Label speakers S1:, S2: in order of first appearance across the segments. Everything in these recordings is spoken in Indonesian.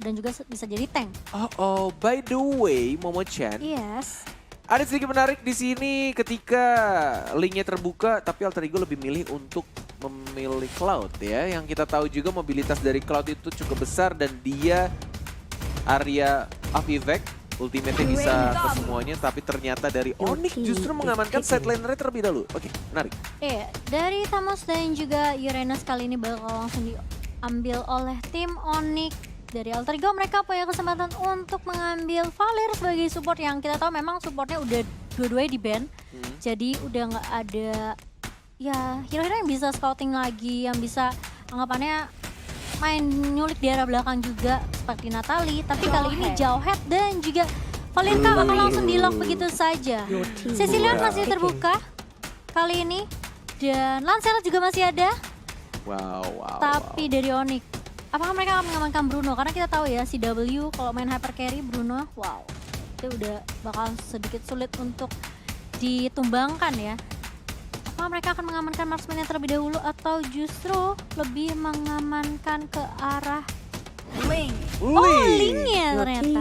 S1: dan juga bisa jadi tank.
S2: Oh, by the way, Momo-chan,
S1: Yes.
S2: ada sedikit menarik di sini ketika linknya terbuka, tapi Alter Ego lebih milih untuk memilih Cloud ya. Yang kita tahu juga mobilitas dari Cloud itu cukup besar dan dia area of effect, ultimate-nya bisa ke semuanya, tapi ternyata dari Onyx justru mengamankan side laner terlebih dahulu. Oke, menarik.
S1: Iya, dari Thanos dan juga Uranus kali ini bakal langsung diambil oleh tim Onyx. Dari Alter Ego mereka punya kesempatan untuk mengambil Valir sebagai support yang kita tahu memang supportnya udah dua-duanya di ban. Jadi udah nggak ada ya hero-hero yang bisa scouting lagi, yang bisa anggapannya main nyulik di arah belakang juga seperti Natalie. Tapi kali ini Jauhead dan juga Valinka bakal langsung di-lock begitu saja. Cecilion masih terbuka kali ini dan Lancelot juga masih ada.
S2: Wow.
S1: Tapi dari Onyx, apakah mereka akan mengamankan Bruno? Karena kita tahu ya, CW kalau main hyper carry Bruno, wow, itu udah bakal sedikit sulit untuk ditumbangkan ya. Apakah mereka akan mengamankan marksman yang terlebih dahulu atau justru lebih mengamankan ke arah Link? Oh, Link-nya ternyata.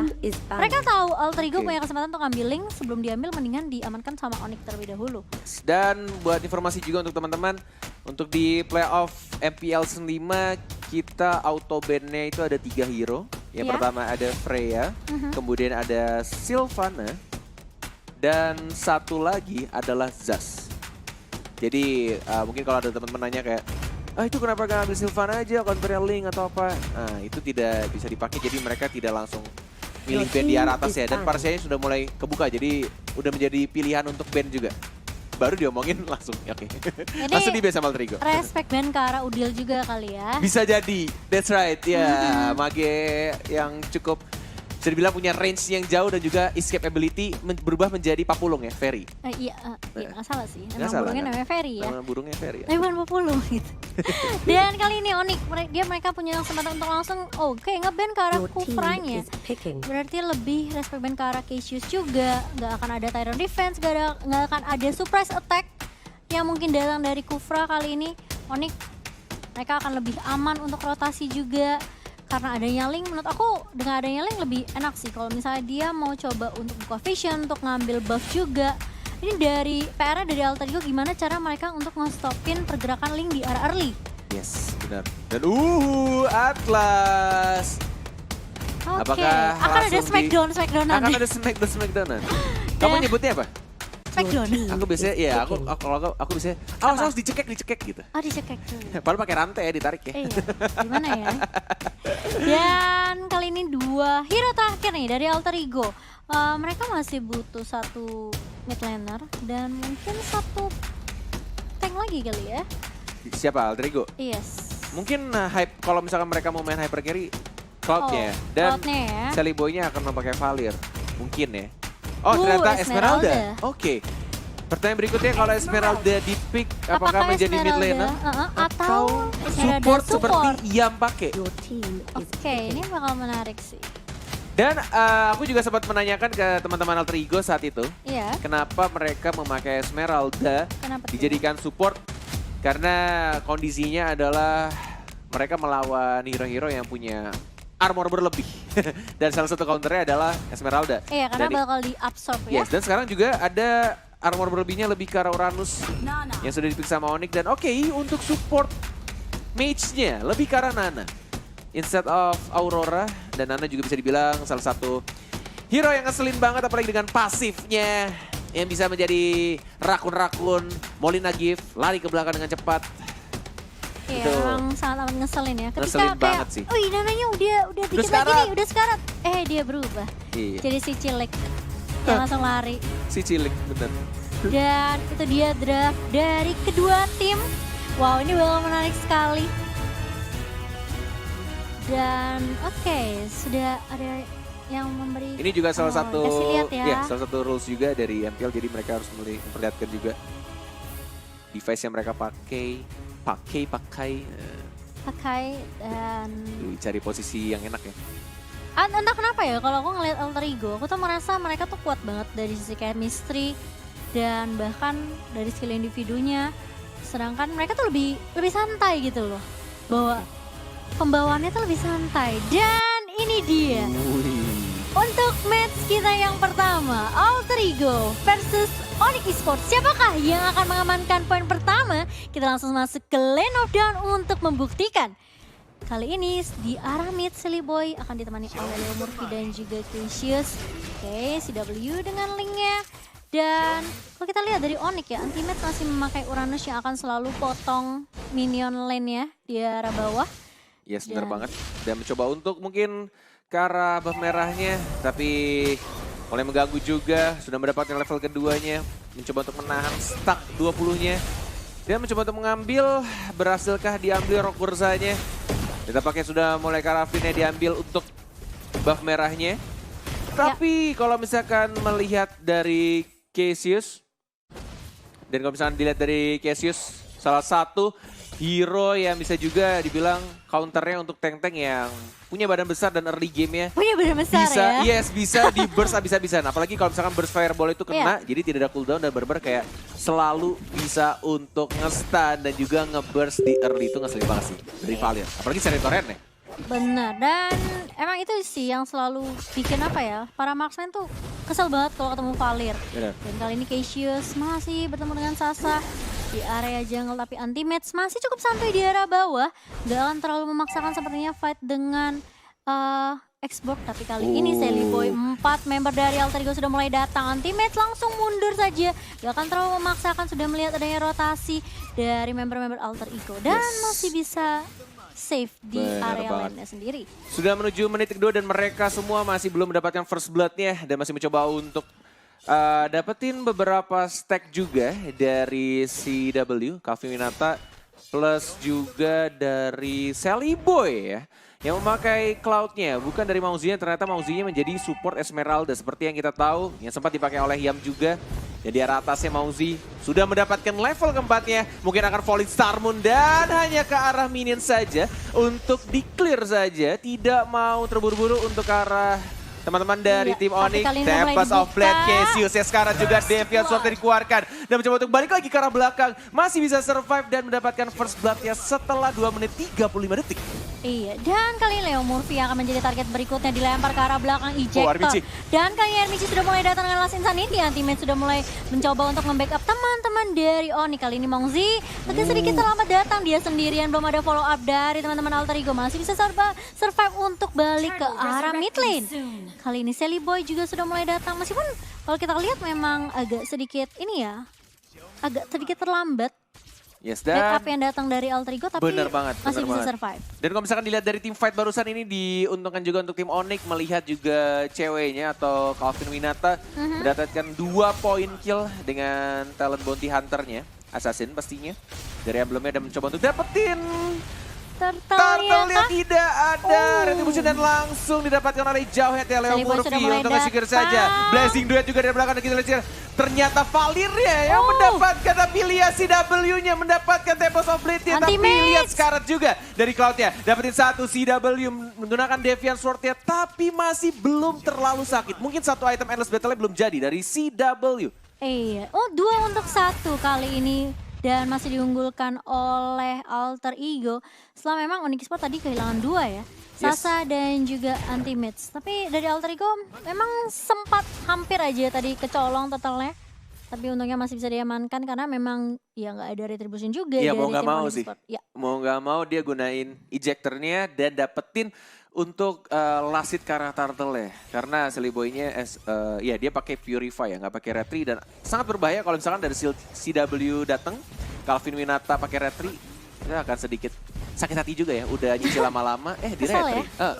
S1: Mereka tahu Alter Ego punya kesempatan untuk ngambil Link, sebelum diambil mendingan diamankan sama Onyx terlebih dahulu.
S2: Dan buat informasi juga untuk teman-teman, untuk di playoff MPL Season 5 kita auto ban-nya itu ada 3 hero. Yang pertama ada Freya, kemudian ada Sylvana, dan satu lagi adalah Zas. Jadi mungkin kalau ada teman-teman nanya kayak, itu kenapa gak ambil Sylvana aja, counter Link atau apa? Nah itu tidak bisa dipakai, jadi mereka tidak langsung milih ban di arah atas ya. Dan parsialnya sudah mulai kebuka, jadi udah menjadi pilihan untuk ban juga. Baru diomongin langsung, oke. Langsung di ban sama Alter Ego.
S1: Respect ban ke arah Udil juga kali ya.
S2: Bisa jadi, that's right ya. Mage yang cukup bisa dibilang punya range yang jauh dan juga escape ability berubah menjadi papulung ya, Ferry.
S1: Iya, nggak salah sih.
S2: Nggak
S1: Emang
S2: salah,
S1: burungnya
S2: kan?
S1: namanya Ferry ya.
S2: Nama burungnya Ferry ya.
S1: Tapi bukan papulung gitu. Dan kali ini Onyx, mereka punya kesempatan untuk langsung nge-ban ke arah Kufranya. Berarti lebih respect ban ke arah Cassius juga. Nggak akan ada Tyrant Defense, nggak akan ada surprise attack yang mungkin datang dari Kufra kali ini. Onyx, mereka akan lebih aman untuk rotasi juga. Karena adanya Link, menurut aku dengan adanya Link lebih enak sih. Kalau misalnya dia mau coba untuk buka vision, untuk ngambil buff juga. Ini dari PR dari Alter Ego gimana cara mereka untuk nge-stopin pergerakan Link di arah early.
S2: Yes, benar. Dan Atlas.
S1: Oke,
S2: Apakah
S1: akan ada
S2: langsung
S1: Smackdown
S2: Akan ada Smackdownan. Kamu nyebutnya apa?
S1: Smackdown.
S2: Aku biasanya, ya aku biasanya, harus dicekek gitu.
S1: Oh, dicekek dulu.
S2: Padahal pakai rantai ya, ditarik ya.
S1: Iya, gimana ya? Dan kali ini 2 hero terakhir nih dari Alter Ego. Mereka masih butuh 1 mid laner dan mungkin 1 tank lagi kali ya.
S2: Siapa? Alter Ego?
S1: Yes.
S2: Mungkin hype kalau misalkan mereka mau main hyper carry, Cloud-nya. Dan
S1: Cloud-nya ya.
S2: Sally Boy-nya akan memakai Valir. Mungkin ya. Oh ternyata
S1: Esmeralda.
S2: Esmeralda. Oke. Pertanyaan berikutnya, kalau Esmeralda di pick apakah menjadi mid
S1: Esmeralda,
S2: laner
S1: atau Esmeralda
S2: support seperti Yam pakai?
S1: Oke, ini bakal menarik sih.
S2: Dan aku juga sempat menanyakan ke teman-teman Alter Ego saat itu,
S1: Iya.
S2: kenapa mereka memakai Esmeralda
S1: Kenapa tuh?
S2: dijadikan support? Karena kondisinya adalah mereka melawan hero-hero yang punya armor berlebih. Dan salah satu counternya adalah Esmeralda.
S1: Iya, karena
S2: Dan
S1: bakal diabsorb ya.
S2: yes, dan sekarang juga ada armor berlebihnya lebih ke arah Uranus yang sudah dipick sama Onyx. Dan oke, untuk support mage-nya lebih ke arah Nana instead of Aurora. Dan Nana juga bisa dibilang salah satu hero yang ngeselin banget, apalagi dengan pasifnya yang bisa menjadi rakun-rakun. Molina Gift, lari ke belakang dengan cepat.
S1: Iya,
S2: Itu
S1: emang sangat amat ngeselin ya. Ketika
S2: ngeselin
S1: kayak,
S2: banget sih.
S1: Nananya udah dikit lagi
S2: sekarat.
S1: nih, udah sekarat. Dia berubah.
S2: Iya,
S1: Jadi si Cilik yang langsung lari.
S2: si Cilik bener.
S1: Dan itu dia draft dari kedua tim. Wow, ini bakal menarik sekali. Dan sudah ada yang memberi.
S2: Ini juga salah satu,
S1: kasih lihat ya.
S2: salah satu rules juga dari MPL, jadi mereka harus memperlihatkan juga device yang mereka pakai
S1: Pakai dan
S2: cari posisi yang enak ya.
S1: entah kenapa ya, kalau aku ngeliat Alter Ego, aku tuh merasa mereka tuh kuat banget dari sisi chemistry dan bahkan dari skill individunya. Sedangkan mereka tuh lebih santai gitu loh. Bahwa pembawaannya tuh lebih santai. Dan ini dia. Untuk match kita yang pertama, Alter Ego versus Onyx Esports. Siapakah yang akan mengamankan poin pertama? Kita langsung masuk ke Lane of Dawn untuk membuktikan. Kali ini di arah mid, Silly Boy akan ditemani oleh Leo Murphy dan juga Cassius. Oke, CW dengan linknya. Dan kalau kita lihat dari Onyx ya, Ultimate masih memakai Uranus yang akan selalu potong minion lane ya di arah bawah.
S2: Yes, benar banget. Dan mencoba untuk mungkin ke arah buff merahnya, tapi mulai mengganggu juga. Sudah mendapatkan level keduanya, mencoba untuk menahan stuck 20-nya. Dan mencoba untuk mengambil, berhasilkah diambil rock bursanya. Kita pakai sudah mulai ke arah Vinnya diambil untuk buff merahnya. Tapi kalau misalkan melihat dari Cassius, dan kalau misalkan dilihat dari Cassius, salah satu hero yang bisa juga dibilang counternya untuk tank-tank yang punya badan besar dan early game-nya.
S1: Punya badan besar
S2: bisa,
S1: ya?
S2: Yes, bisa di burst abis-abisan. Apalagi kalau misalkan burst fireball itu kena, jadi tidak ada cooldown dan benar kayak selalu bisa untuk nge-stun dan juga nge-burst di early itu ngeselin banget sih dari Valiant. Apalagi seri torrent ya.
S1: Benar, dan emang itu sih yang selalu bikin apa ya, para marksman tuh kesel banget kalau ketemu Valir.
S2: Benar.
S1: Dan kali ini Cassius masih bertemu dengan Sasa di area jungle, tapi anti-match masih cukup santai di area bawah. Gak akan terlalu memaksakan sepertinya fight dengan Xbox, tapi kali ini Silly Boy 4 member dari Alter Ego sudah mulai datang. Anti-match langsung mundur saja, gak akan terlalu memaksakan, sudah melihat adanya rotasi dari member-member Alter Ego. Dan masih bisa save di area lainnya sendiri.
S2: Sudah menuju menit kedua dan mereka semua masih belum mendapatkan first blood-nya dan masih mencoba untuk dapetin beberapa stack juga dari CW, Calvin Winata, plus juga dari Silly Boy ya, yang memakai Cloud-nya, bukan dari Mauzinya. Ternyata Mauzinya menjadi support Esmeralda seperti yang kita tahu, yang sempat dipakai oleh Yam juga. Dan di arah atasnya Mauzi sudah mendapatkan level keempatnya, mungkin akan Falling Star Moon dan hanya ke arah minion saja untuk di-clear saja, tidak mau terburu-buru untuk ke arah teman-teman dari tim Onyx. Tempest of Blade, Cassius ya sekarang juga Deviant Sword dikeluarkan dan mencoba untuk balik lagi ke arah belakang. Masih bisa survive dan mendapatkan first blood-nya setelah 2 menit 35 detik.
S1: Iya, dan kali ini Leo Murphy akan menjadi target berikutnya, dilempar ke arah belakang ejector. Dan kali ini RMG sudah mulai datang dengan Last Insanity, Anti-Match sudah mulai mencoba untuk membackup teman-teman dari Onyx. Kali ini Mongzi agak sedikit terlambat datang, dia sendirian, belum ada follow up dari teman-teman Alter Ego. Masih bisa survive untuk balik ke arah mid lane. Kali ini Silly Boy juga sudah mulai datang, meskipun kalau kita lihat memang agak sedikit ini ya, agak sedikit terlambat.
S2: Yes, dan
S1: backup yang datang dari Alter Ego, tapi masih bisa survive.
S2: Dan kalau misalkan dilihat dari tim fight barusan ini, diuntungkan juga untuk tim Onyx melihat juga ceweknya atau Calvin Winata mendapatkan 2 point kill dengan talent bounty hunternya, assassin pastinya. Dari emblemnya dan mencoba untuk dapetin Turtle-nya tidak ada. Retribution dan langsung didapatkan oleh Jauhead ya Leo Murphy untuk nge-secure saja. Blazing Duet juga dari belakang dan kita lihat ternyata Valir-nya yang mendapatkan, tapi lihat CW-nya mendapatkan Tempest of Blade-nya, tapi lihat Scarlet juga dari Cloud-nya. Dapetin satu, CW menggunakan Deviant Sword-nya, tapi masih belum terlalu sakit. Mungkin satu item Endless Battle-nya belum jadi dari CW.
S1: Iya, 2 untuk 1 kali ini. Dan masih diunggulkan oleh Alter Ego. Setelah memang Onyx Esports tadi kehilangan 2 ya. Sasa dan juga Anti-Match. Tapi dari Alter Ego memang sempat hampir aja tadi kecolong totalnya. Tapi untungnya masih bisa diamankan karena memang ya nggak ada retribution juga
S2: ya,
S1: dari
S2: mau nggak
S1: tim
S2: mau
S1: Onyx
S2: sih.
S1: Esports. Ya.
S2: Mau nggak mau dia gunain ejectornya dan dapetin untuk last hit karena Turtle ya. Karena Silly Boy-nya ya dia pakai Purify ya, nggak pakai Retri, dan sangat berbahaya kalau misalkan dari CW datang, Calvin Winata pakai Retri, itu akan sedikit sakit hati juga ya. Udah nyicil lama-lama, di Retri.
S1: Ya?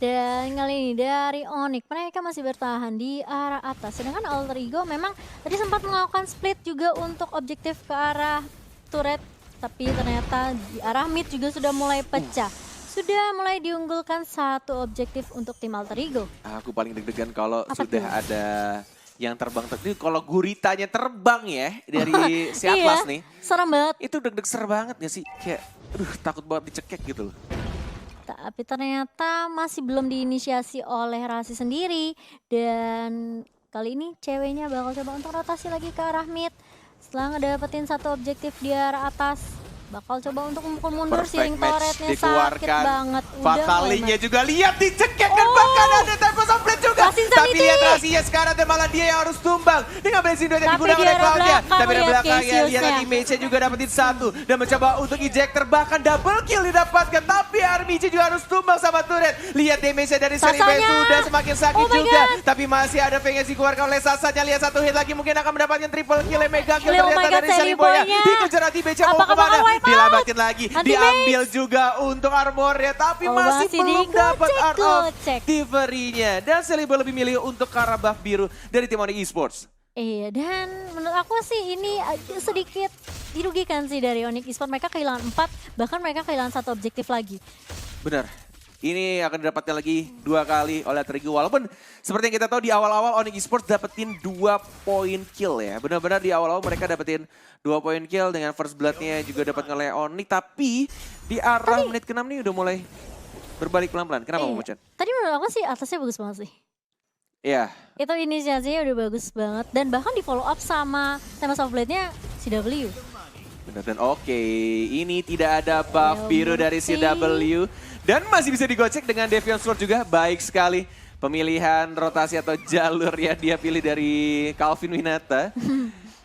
S1: Dan kali ini dari Onyx mereka masih bertahan di arah atas. Sedangkan Alter Ego memang tadi sempat melakukan split juga untuk objektif ke arah turret. Tapi ternyata di arah mid juga sudah mulai pecah. Sudah mulai diunggulkan satu objektif untuk tim Alter Ego.
S2: Aku paling deg-degan kalau
S1: sudah
S2: ada yang terbang. Kalau guritanya terbang ya dari si Atlas nih.
S1: Serem banget.
S2: Itu deg-deg ser banget gak sih? Kayak takut banget dicekek gitu loh.
S1: Tapi ternyata masih belum diinisiasi oleh Rasi sendiri. Dan kali ini ceweknya bakal coba untuk rotasi lagi ke arah mid. Setelah ngedapetin satu objektif di arah atas. bakal coba untuk memukul mundur.
S2: Perfect
S1: Searing
S2: match
S1: turretnya sakit
S2: dikeluarkan.
S1: banget.
S2: Fakalinya juga lihat dicekek dan bahkan ada Tempest of Blade juga.
S1: Rasin
S2: Tapi
S1: Sanity.
S2: lihat Rasia sekarang dan malah dia yang harus tumbang. Dengan Blazing Duet yang
S1: Tapi
S2: digunakan
S1: di
S2: oleh
S1: arah
S2: Cloud-nya.
S1: belakang
S2: Tapi di
S1: lihat
S2: belakangnya lihat
S1: Cassius-nya.
S2: teammate-nya juga dapetin satu. Dan mencoba untuk ejector bahkan double kill didapatkan. Tapi RMG juga harus tumbang sama turret. Lihat damage-nya dari Celebi
S1: Sasanya.
S2: sudah semakin sakit
S1: Oh my
S2: juga.
S1: God.
S2: Tapi masih ada Feng yang dikeluarkan oleh Sasanya. Lihat satu hit lagi mungkin akan mendapatkan triple kill. Mega kill
S1: Oh my
S2: ternyata
S1: God,
S2: dari Celebi-nya.
S1: Celebi-nya.
S2: Dikejar anti-match mau
S1: Apakah
S2: kemana?
S1: bakal wipe out?
S2: Dilambatin lagi.
S1: Anti-match.
S2: Diambil juga untuk armornya. Tapi
S1: Oh,
S2: masih
S1: masih
S2: belum dapat Art of
S1: digocek.
S2: Thievery-nya. Dan Celebi lebih milih untuk ke arah buff biru dari tim Onyx Esports.
S1: Iya, dan menurut aku sih ini agak sedikit dirugikan sih dari Onyx Esports. Mereka kehilangan 4, bahkan mereka kehilangan 1 objektif lagi.
S2: Benar. Ini akan didapatkan lagi 2 kali oleh Terigu. Walaupun seperti yang kita tahu di awal-awal Onyx Esports dapetin 2 poin kill ya. Benar-benar di awal-awal mereka dapetin 2 poin kill dengan first blood-nya juga dapat nge Onyx. Tapi di arah menit ke-6 nih udah mulai berbalik pelan-pelan. Kenapa
S1: Iya.
S2: Momocan?
S1: Tadi menurut aku sih atasnya bagus banget sih.
S2: Iya.
S1: Itu inisiasinya udah bagus banget. Dan bahkan di follow up sama Tempest of Blade-nya CW.
S2: Benar dan oke, ini tidak ada buff
S1: Ya
S2: biru dari
S1: murti.
S2: CW. Dan masih bisa digocek dengan Deviant Sword juga, baik sekali. Pemilihan rotasi atau jalur yang dia pilih dari Calvin Winata.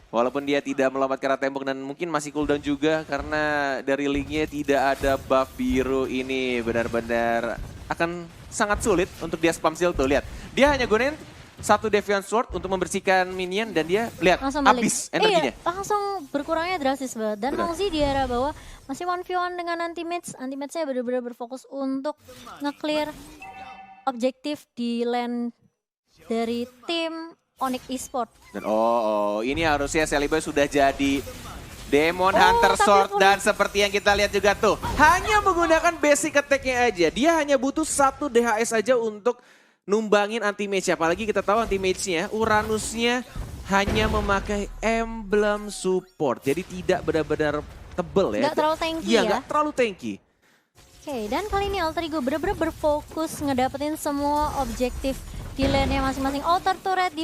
S2: Walaupun dia tidak melompat ke arah tembok dan mungkin masih cooldown juga karena dari linknya tidak ada buff biru ini. Benar-benar akan sangat sulit untuk dia spam seal tuh, lihat. Dia hanya gunain satu Deviant Sword untuk membersihkan minion dan dia lihat
S1: Langsung balik.
S2: habis energinya.
S1: Iya, langsung berkurangnya drastis banget. Dan
S2: Benar.
S1: Longzi di arah bawah masih 1v1 dengan anti-match. Anti-matchnya benar-benar berfokus untuk nge-clear objektif di lane dari tim Onyx Esports.
S2: Dan ini harusnya Celebi sudah jadi Demon
S1: Oh,
S2: Hunter
S1: tapi
S2: Sword
S1: aku-
S2: dan seperti yang kita lihat juga tuh. Hanya menggunakan basic attack-nya aja. Dia hanya butuh 1 DHS aja untuk numbangin anti-mage. Apalagi kita tahu anti-mage-nya, Uranusnya hanya memakai emblem support. Jadi tidak benar-benar tebel ya.
S1: Nggak terlalu tanky
S2: Iya,
S1: ya.
S2: nggak terlalu tanky.
S1: Oke, dan kali ini Alter Ego bener-bener berfokus ngedapetin semua objektif di lane-nya masing-masing. Outer turret di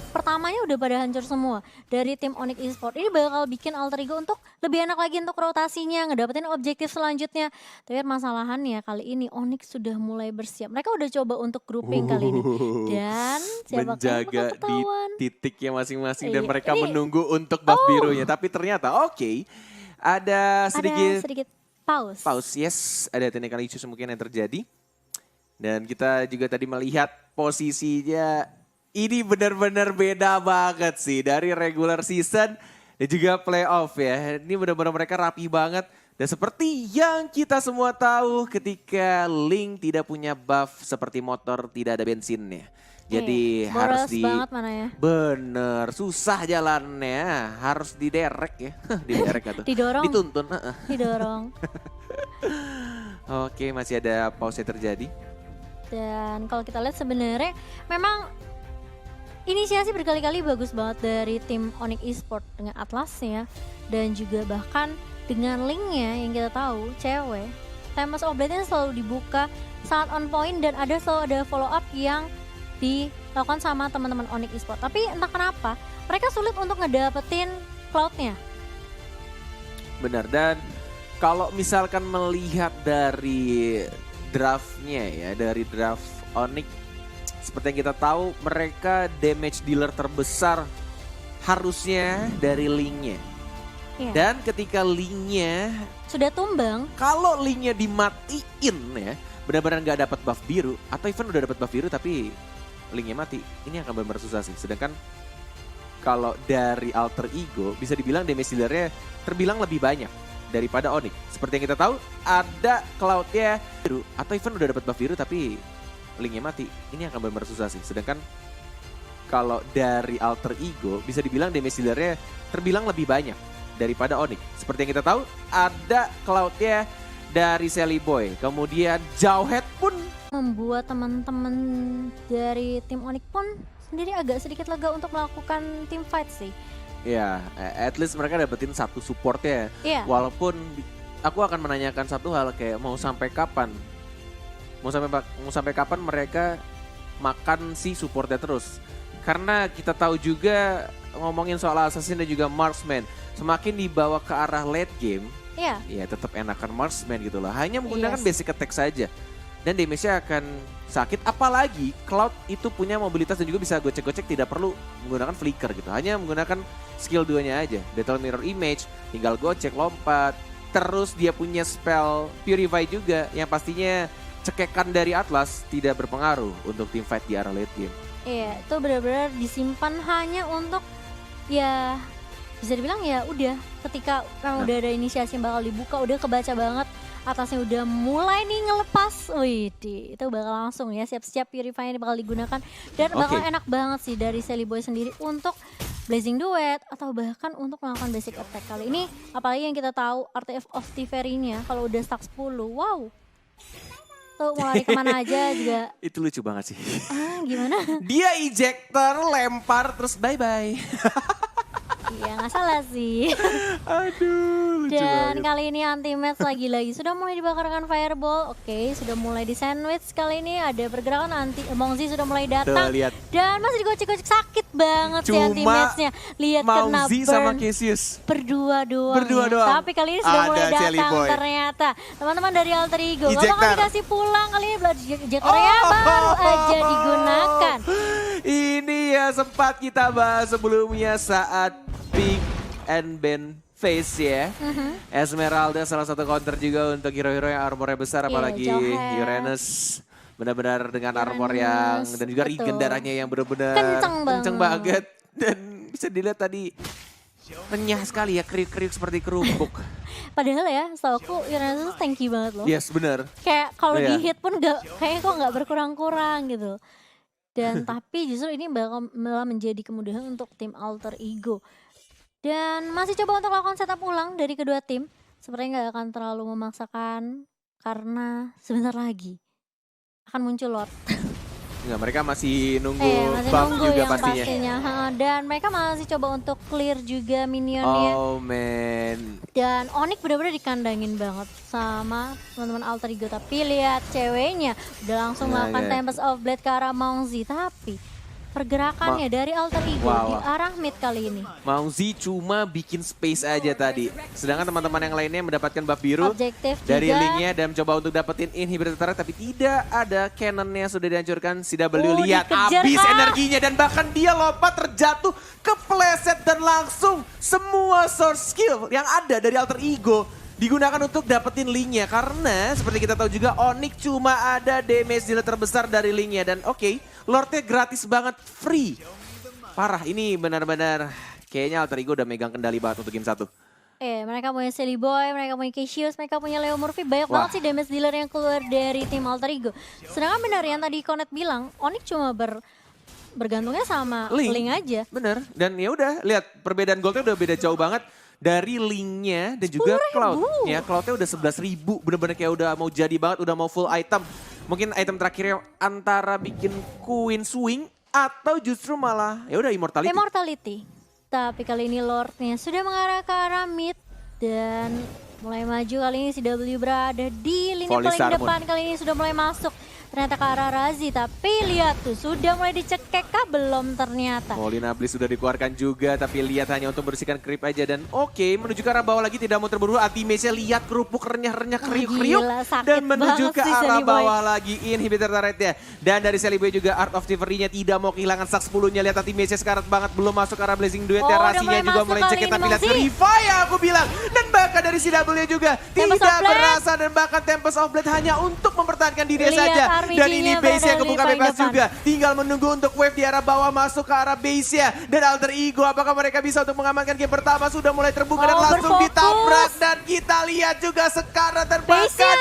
S1: pertamanya udah pada hancur semua dari tim Onyx Esports. Ini bakal bikin Alter Ego untuk lebih enak lagi untuk rotasinya, ngedapetin objektif selanjutnya. Tapi masalahannya kali ini Onyx sudah mulai bersiap. Mereka udah coba untuk grouping kali ini. Dan siapakah yang bakal
S2: Menjaga di
S1: ketahuan?
S2: titiknya masing-masing dan
S1: Iya,
S2: mereka
S1: ini-
S2: menunggu untuk buff birunya. Tapi ternyata ada sedikit
S1: Ada sedikit pause.
S2: pause, yes, ada technical issues mungkin yang terjadi. Dan kita juga tadi melihat posisinya ini benar-benar beda banget sih dari regular season dan juga playoff ya. Ini benar-benar mereka rapi banget. Dan seperti yang kita semua tahu ketika Link tidak punya buff seperti motor tidak ada bensinnya. Jadi
S1: Iya,
S2: harus
S1: boros banget mana ya.
S2: Bener, susah jalannya, harus diderek ya. Diderek atau
S1: Didorong.
S2: dituntun.
S1: Didorong.
S2: Oke, masih ada pause terjadi.
S1: Dan kalau kita lihat sebenarnya memang inisiasi berkali-kali bagus banget dari tim Onyx Esports dengan Atlasnya dan juga bahkan dengan linknya yang kita tahu cewek. Tempest of Blade-nya selalu dibuka sangat on point dan selalu ada follow up yang dilakukan sama teman-teman Onyx Esports. Tapi entah kenapa mereka sulit untuk ngedapetin cloud-nya.
S2: Benar, dan kalau misalkan melihat dari draftnya ya, dari draft Onyx, seperti yang kita tahu mereka damage dealer terbesar harusnya dari linknya.
S1: Iya.
S2: Dan ketika linknya,
S1: Sudah tumbang,
S2: kalau linknya dimatiin ya, benar-benar nggak dapat buff biru, atau even udah dapat buff biru tapi linknya mati, ini akan benar-benar susah sih. Sedangkan kalau dari Alter Ego bisa dibilang damage dealernya terbilang lebih banyak daripada Onyx. Seperti yang kita tahu ada Cloud-nya biru, atau even udah dapat buff biru tapi linknya mati, ini akan benar-benar susah sih. Sedangkan kalau dari Alter Ego bisa dibilang damage dealernya terbilang lebih banyak daripada Onyx. Seperti yang kita tahu ada Cloud-nya dari Celebi, kemudian Jawhead pun
S1: membuat teman-teman dari tim Onyx pun sendiri agak sedikit lega untuk melakukan team fight sih.
S2: ya at least mereka dapetin satu supportnya.
S1: Iya.
S2: Walaupun aku akan menanyakan satu hal, kayak mau sampai kapan mereka makan si supportnya terus. Karena kita tahu juga ngomongin soal assassin dan juga marksman, semakin dibawa ke arah late game
S1: Iya.
S2: ya tetap enakan marksman gitu loh. Hanya menggunakan
S1: Yes.
S2: basic attack saja. Dan damage-nya akan sakit, apalagi Cloud itu punya mobilitas dan juga bisa gocek-gocek, tidak perlu menggunakan flicker gitu. Hanya menggunakan skill 2-nya aja. Battle Mirror Image, tinggal gocek, lompat. Terus dia punya spell Purify juga yang pastinya cekekan dari Atlas tidak berpengaruh untuk team fight di arah late game.
S1: Iya, itu benar-benar disimpan hanya untuk ya bisa dibilang ya udah ketika memang udah ada inisiasi yang bakal dibuka, udah kebaca banget atasnya udah mulai nih ngelepas. Wih, itu bakal langsung ya siap-siap Purify ini bakal digunakan dan bakal
S2: Oke.
S1: enak banget sih dari Sally Boy sendiri untuk Blazing Duet atau bahkan untuk melakukan basic attack kali ini. Apalagi yang kita tahu Art of Tiferi-nya kalau udah stack 10, wow. Tuh mau lari kemana aja juga.
S2: Itu lucu banget sih.
S1: Gimana?
S2: Dia ejector, lempar, terus bye-bye.
S1: Iya nggak salah sih.
S2: Aduh, lucu
S1: Dan
S2: banget.
S1: kali ini anti-match lagi-lagi sudah mulai dibakarkan fireball. Oke, sudah mulai di sandwich. Kali ini ada pergerakan Mongzi sudah mulai datang.
S2: Tuh, lihat.
S1: Dan masih digocek-gocek, sakit banget sih
S2: Cuma
S1: anti-matchnya. Lihat kena
S2: Mauzi sama
S1: burn
S2: Cassius.
S1: berdua doang.
S2: Berdua
S1: ya.
S2: doang.
S1: Tapi kali ini sudah
S2: Ada
S1: mulai
S2: Sally
S1: datang
S2: Boy.
S1: ternyata. Teman-teman dari Alter Ego. Gak bakal
S2: Ejector.
S1: dikasih pulang kali ini. Ejectornya baru aja digunakan.
S2: Ini ya sempat kita bahas sebelumnya saat pick and ban face ya. Esmeralda salah satu counter juga untuk hero-hero yang armornya besar,
S1: Iya,
S2: apalagi
S1: Johannes.
S2: Uranus. Benar-benar dengan armor yang
S1: Uranus,
S2: dan juga
S1: betul.
S2: regen darahnya yang benar-benar
S1: Kenceng
S2: banget. Dan bisa dilihat tadi renyah sekali ya, kriuk-kriuk seperti kerupuk.
S1: Padahal ya, setahu aku Uranus tuh tanky banget loh.
S2: Yes, benar.
S1: Kayak kalau
S2: Iya.
S1: di hit pun kayaknya kok nggak berkurang-kurang gitu. Dan tapi justru ini bakal malah menjadi kemudahan untuk tim Alter Ego. Dan masih coba untuk lakukan setup ulang dari kedua tim. Sepertinya nggak akan terlalu memaksakan karena sebentar lagi akan muncul Lord.
S2: Enggak, mereka masih nunggu
S1: Masih
S2: buff
S1: nunggu
S2: juga
S1: yang
S2: pastinya.
S1: Ha, dan mereka masih coba untuk clear juga minionnya.
S2: Oh man.
S1: Dan Onyx benar-benar dikandangin banget sama teman-teman Alter Ego. Tapi lihat ceweknya udah langsung
S2: Nah,
S1: melakukan
S2: ya.
S1: Tempest of Blade ke arah Mongzi. Tapi pergerakannya dari Alter Ego
S2: Wow,
S1: di
S2: wow.
S1: arah mid kali ini.
S2: Mauzi cuma bikin space aja tadi. Sedangkan teman-teman yang lainnya mendapatkan buff biru
S1: Objektif
S2: dari
S1: juga.
S2: linknya dan mencoba untuk dapetin inhibitor turret, tapi tidak ada cannonnya sudah dihancurkan. CW lihat
S1: dikejar,
S2: habis
S1: Kak.
S2: energinya dan bahkan dia lompat terjatuh kepleset dan langsung semua source skill yang ada dari Alter Ego digunakan untuk dapetin linknya, karena seperti kita tahu juga Onyx cuma ada damage dealer terbesar dari linknya. Dan oke, Lordnya gratis banget, free. Parah, ini benar-benar kayaknya Alter Ego udah megang kendali banget untuk game 1.
S1: Mereka punya Sally Boy, mereka punya Cassius, mereka punya Leo Murphy. Banyak
S2: Wah.
S1: banget sih damage dealer yang keluar dari tim Alter Ego. Sedangkan benar yang tadi Konet bilang, Onyx cuma bergantungnya sama Link aja.
S2: Bener, dan ya udah lihat perbedaan goldnya udah beda jauh banget dari linknya dan juga Cloud. Ya, Cloudnya udah 11.000, bener-bener kayak udah mau jadi banget, udah mau full item. Mungkin item terakhirnya antara bikin Queen Swing atau justru malah ya udah Immortality.
S1: Immortality. Tapi kali ini Lordnya sudah mengarah ke arah mid dan mulai maju. Kali ini si W berada di lini
S2: Volley
S1: paling
S2: Sarmon.
S1: depan. Kali ini sudah mulai masuk ternyata ke arah Razi. Tapi lihat tuh sudah mulai dicekek kah? Belum ternyata.
S2: Molina Bliss sudah dikeluarkan juga, tapi lihat hanya untuk bersihkan creep aja. Dan oke, menuju ke arah bawah lagi, tidak mau terburu. Ultimate-nya lihat kerupuk renyah-renyah kriuk-kriuk.
S1: gila, sakit
S2: Dan menuju
S1: banget
S2: ke
S1: sih
S2: arah
S1: Sally Boy.
S2: bawah lagi, inhibitor turretnya. Dan dari Sally Boy juga Art of Tiferi-nya tidak mau kehilangan sak 10-nya. Lihat ultimate-nya sekarat banget, belum masuk ke arah Blazing Duet.
S1: Oh, udah
S2: Rasinya
S1: mulai
S2: juga
S1: masuk
S2: mulai
S1: kali
S2: ceket,
S1: ini,
S2: tapi lihat
S1: Mongzi.
S2: Riva ya aku bilang. Dan bahkan dari CW juga
S1: Tempest of
S2: tidak
S1: Blade.
S2: berasa, dan bahkan Tempest of Blade hanya untuk mempertahankan diri
S1: Lihat
S2: saja. Dan
S1: RPG-nya
S2: ini base-nya
S1: berada di
S2: kebuka
S1: paling
S2: bebas
S1: depan.
S2: juga. Tinggal menunggu untuk wave di arah bawah masuk ke arah base-nya. Dan Alter Ego apakah mereka bisa untuk mengamankan game pertama, sudah mulai terbuka dan
S1: Oh,
S2: langsung
S1: berfokus.
S2: ditabrak. Dan kita lihat juga sekarang terbakar
S1: Base-nya